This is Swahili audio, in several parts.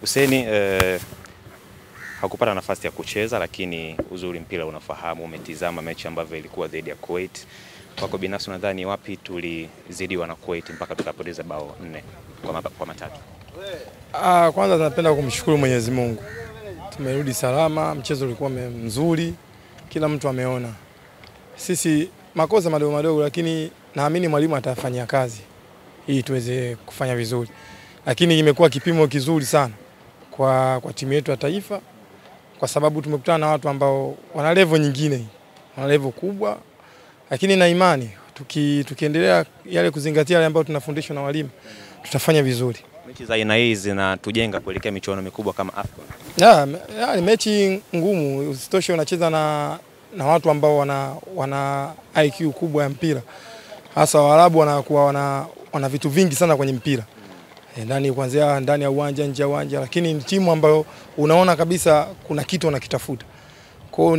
Hussein hakupata nafasi ya kucheza, lakini uzuri mpira unafahamu, umetizama mechi ambavyo ilikuwa dhidi ya Kuwait. Kwako binafsi unadhani wapi tulizidiwa na Kuwait mpaka tukapoteza bao 4 kwa matatu? Kwanza tunapenda kumshukuru Mwenyezi Mungu. Tumerudi salama, mchezo ulikuwa mzuri, kila mtu ameona. Sisi makosa madogo madogo, lakini naamini mwalimu atafanyia kazi ili tuweze kufanya vizuri. Lakini imekuwa kipimo kizuri sana kwa timu yetu ya taifa, kwa sababu tumekutana na watu ambao wana level nyingine, wana level kubwa, lakini na imani tukiendelea yale kuzingatia yale ambayo tunafundishwa na walimu, tutafanya vizuri. Mechi za aina hizi zinatujenga kuelekea michuano mikubwa kama AFCON. Ni mechi ngumu, usitoshe unacheza na watu ambao wana IQ kubwa ya mpira. Hasa Waarabu wanakuwa wana vitu vingi sana kwenye mpira. Kuanzia ndani ya uwanja, nje ya uwanja, lakini ni timu ambayo unaona kabisa kuna kitu wanakitafuta. Kwa hiyo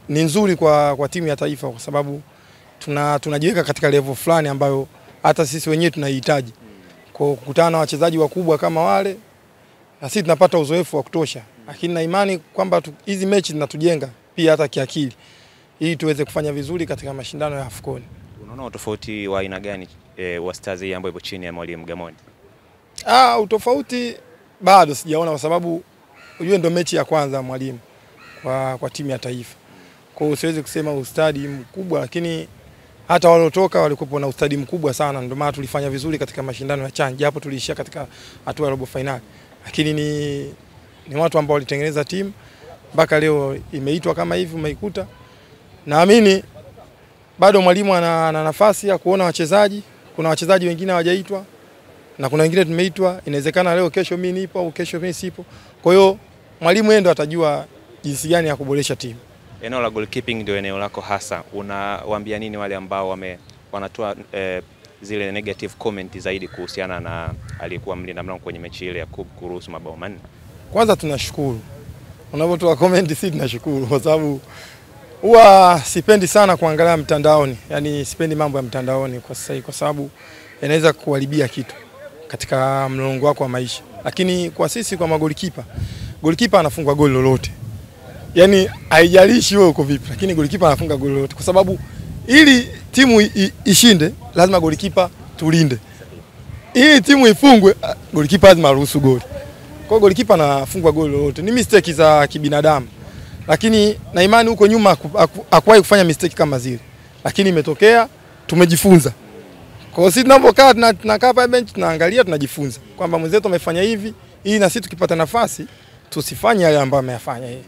ni nzuri kwa timu ya taifa, kwa sababu tunajiweka katika level fulani ambayo hata sisi wenyewe tunahitaji. Kwa kukutana na wachezaji wakubwa kama wale, na sisi tunapata uzoefu wa kutosha. Lakini na imani kwamba hizi mechi zinatujenga pia hata kiakili, ili tuweze kufanya vizuri katika mashindano ya AFCON. Unaona utofauti wa aina gani wa Stars hii ambayo ipo chini ya mwalimu Gamondi? Utofauti bado sijaona, kwa sababu unajua ndio mechi ya kwanza mwalimu kwa timu ya taifa. Kwa hiyo siwezi kusema ustadi mkubwa, lakini hata waliotoka walikuwa na ustadi mkubwa sana, ndio maana tulifanya vizuri katika mashindano ya CHAN, japo tuliishia katika hatua ya robo finali. Lakini ni watu ambao walitengeneza timu mpaka leo imeitwa kama hivi umeikuta. Naamini bado mwalimu ana nafasi ya kuona wachezaji, kuna wachezaji wengine hawajaitwa na kuna wengine tumeitwa. Inawezekana leo kesho mimi nipo au kesho mimi sipo. Kwa hiyo mwalimu yeye ndo atajua jinsi gani ya kuboresha timu. Eneo la goalkeeping ndio eneo lako hasa. Unawaambia nini wale ambao wanatoa zile negative comment zaidi kuhusiana na aliyekuwa mlinda mlango kwenye mechi ile ya kuruhusu mabao 4? Kwanza tunashukuru. Unapotoa comment sisi tunashukuru, kwa sababu huwa sipendi sana kuangalia mtandaoni. Yaani sipendi mambo ya mtandaoni kwa sasa, kwa sababu inaweza kuharibia kitu katika mlolongo wako wa maisha. Lakini kwa sisi kwa golikipa anafunga goli lolote. Yaani haijalishi wewe uko vipi, lakini golikipa anafunga goli lolote, kwa sababu ili timu ishinde lazima golikipa tulinde. Ili timu ifungwe golikipa lazima aruhusu goli. Kwa hiyo golikipa anafunga goli lolote. Ni mistake za kibinadamu. Lakini na imani huko nyuma hakuwahi kufanya mistake kama zile. Lakini imetokea, tumejifunza. Kwa hiyo sisi tunapokaa tunakaa pale bench tunaangalia, tunajifunza kwamba mwenzetu amefanya hivi, ili na sisi tukipata nafasi tusifanye yale ambayo ameyafanya yeye.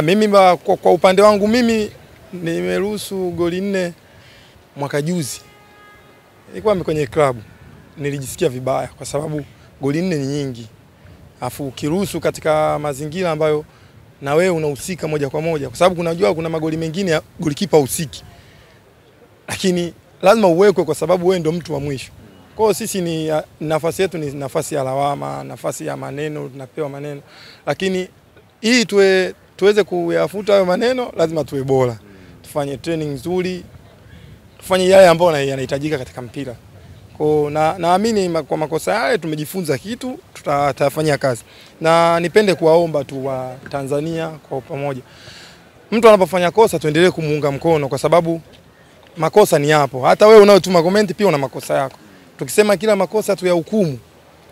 Mimi kwa upande wangu mimi nimeruhusu goli 4 mwaka juzi. Nilikuwa kwenye klabu, nilijisikia vibaya kwa sababu goli 4 ni nyingi. Afu ukiruhusu katika mazingira ambayo na wewe unahusika moja kwa moja, kwa sababu unajua kuna magoli mengine ya golikipa husiki. Lakini lazima uwekwe kwa sababu wewe ndio mtu wa mwisho. Kwa hiyo sisi nafasi yetu ni nafasi ya lawama, nafasi ya maneno, tunapewa maneno. Lakini ili tuweze kuyafuta hayo maneno, lazima tuwe bora. Tufanye training nzuri, tufanye yale ambayo yanahitajika katika mpira. Naamini kwa makosa yale tumejifunza kitu, tutafanyia kazi. Na nipende kuwaomba tu wa Tanzania kwa pamoja, mtu anapofanya kosa tuendelee kumuunga mkono, kwa sababu makosa ni hapo. Hata wewe unaotuma comment pia una makosa yako. Tukisema kila makosa tu ya hukumu,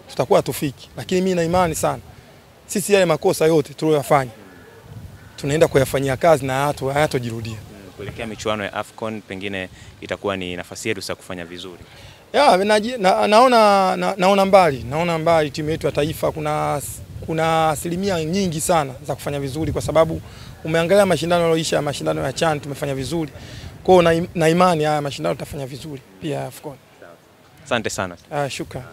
tutakuwa hatufiki. Lakini mimi na imani sana sisi yale makosa yote tuliyofanya tunaenda kuyafanyia kazi na hayatojirudia. Kuelekea michuano ya AFCON pengine itakuwa ni nafasi yetu sasa kufanya vizuri. Naona mbali timu yetu ya taifa, kuna asilimia nyingi sana za kufanya vizuri, kwa sababu umeangalia mashindano yaliyoisha, mashindano ya CHAN tumefanya vizuri. Kwa hiyo na imani haya mashindano tutafanya vizuri pia AFCON. Asante sana. Shukrani.